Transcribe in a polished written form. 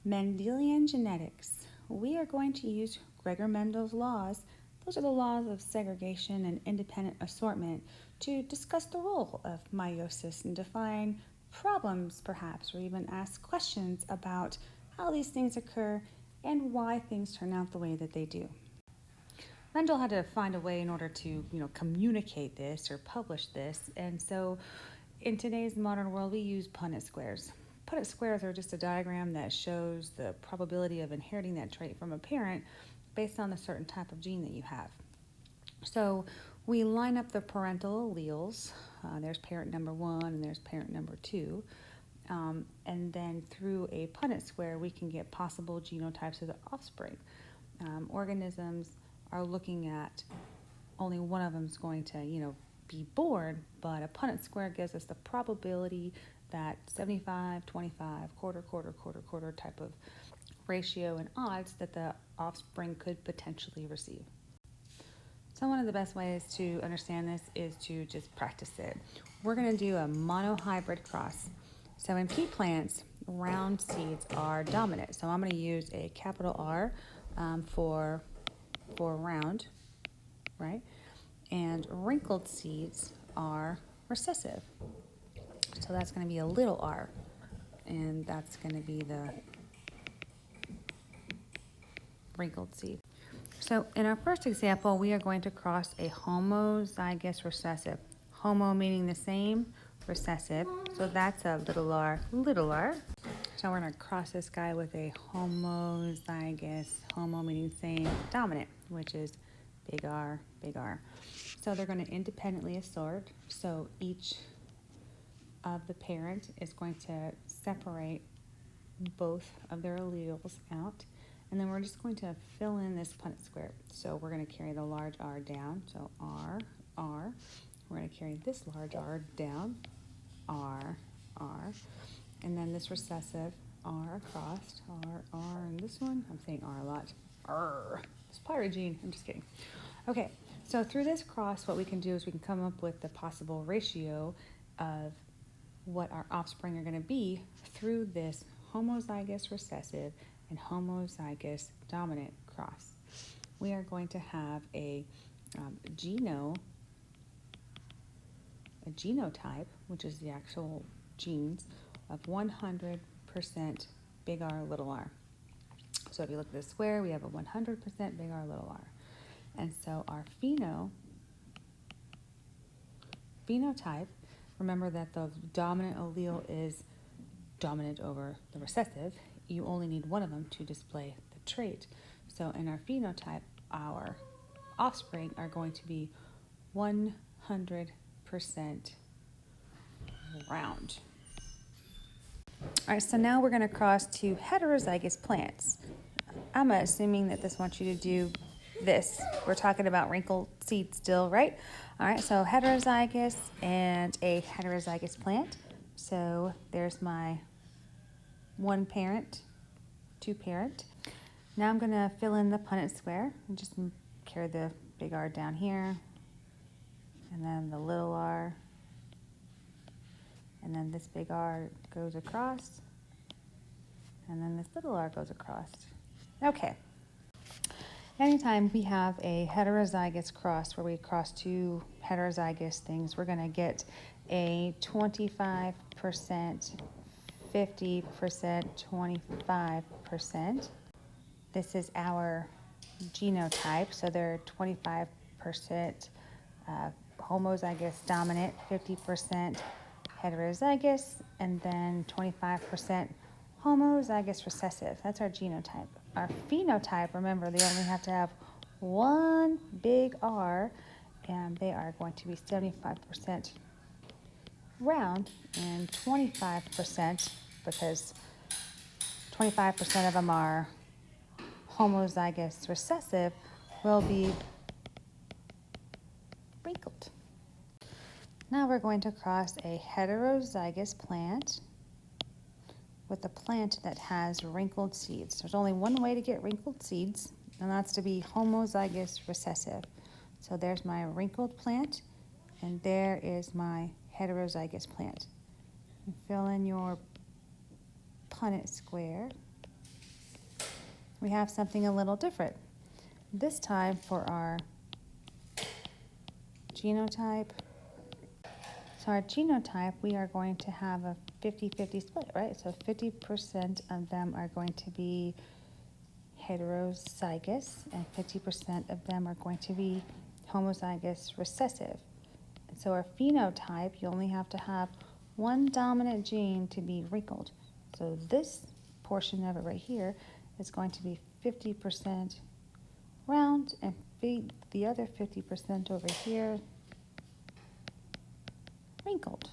Mendelian Genetics. We are going to use Gregor Mendel's laws. Those are the laws of segregation and independent assortment to discuss the role of meiosis and define problems, perhaps, or even ask questions about how these things occur and why things turn out the way that they do. Mendel had to find a way in order to, communicate this or publish this, and so in today's modern world, we use punnet squares. Punnet squares are just a diagram that shows the probability of inheriting that trait from a parent based on the certain type of gene that you have. So we line up the parental alleles. There's parent number 1 and there's parent number 2. And then through a punnet square, we can get possible genotypes of the offspring. Organisms are looking at only one of them is going to, be born, but a punnet square gives us the probability that 75, 25, quarter type of ratio and odds that the offspring could potentially receive. So one of the best ways to understand this is to just practice it. We're going to do a monohybrid cross. So in pea plants, round seeds are dominant. So I'm going to use a capital R for round, right? And wrinkled seeds are recessive. So that's going to be a little r, and that's going to be the wrinkled seed. So in our first example, we are going to cross a homozygous recessive. Homo meaning the same, recessive. So that's a little r. So we're going to cross this guy with a homozygous, homo meaning same, dominant, which is big R, big R. So they're going to independently assort. So each of the parent is going to separate both of their alleles out. And then we're just going to fill in this punnet square. So we're going to carry the large R down. So R, R. We're going to carry this large R down. R, R. And then this recessive R crossed. R, R. And this one, I'm saying R a lot. R. It's pyrogene. I'm just kidding. Okay, so through this cross, what we can do is we can come up with the possible ratio of what our offspring are going to be through this homozygous recessive and homozygous dominant cross. We are going to have a genotype, which is the actual genes, of 100% big R, little r. So if you look at this square, we have a 100% big R, little r. And so our phenotype, remember that the dominant allele is dominant over the recessive. You only need one of them to display the trait. So in our phenotype, our offspring are going to be 100% round. All right, so now we're going to cross two heterozygous plants. I'm assuming that this wants you to do this. We're talking about wrinkled seed still, right? All right, so heterozygous and a heterozygous plant. So there's my one parent, two parent. Now I'm going to fill in the punnet square and just carry the big R down here, and then the little r, and then this big R goes across, and then this little r goes across. Okay. Anytime we have a heterozygous cross where we cross two heterozygous things, we're going to get a 25%, 50%, 25%. This is our genotype, so they're 25% homozygous dominant, 50% heterozygous, and then 25% homozygous recessive. That's our genotype. Our phenotype, remember, they only have to have one big R, and they are going to be 75% round and 25%, because 25% of them are homozygous recessive, will be wrinkled. Now we're going to cross a heterozygous plant with a plant that has wrinkled seeds. There's only one way to get wrinkled seeds, and that's to be homozygous recessive. So there's my wrinkled plant, and there is my heterozygous plant. You fill in your punnet square, we have something a little different. This time for our genotype. So our genotype, we are going to have a 50-50 split, right? So 50% of them are going to be heterozygous and 50% of them are going to be homozygous recessive. And so our phenotype, you only have to have one dominant gene to be wrinkled. So this portion of it right here is going to be 50% round and the other 50% over here wrinkled.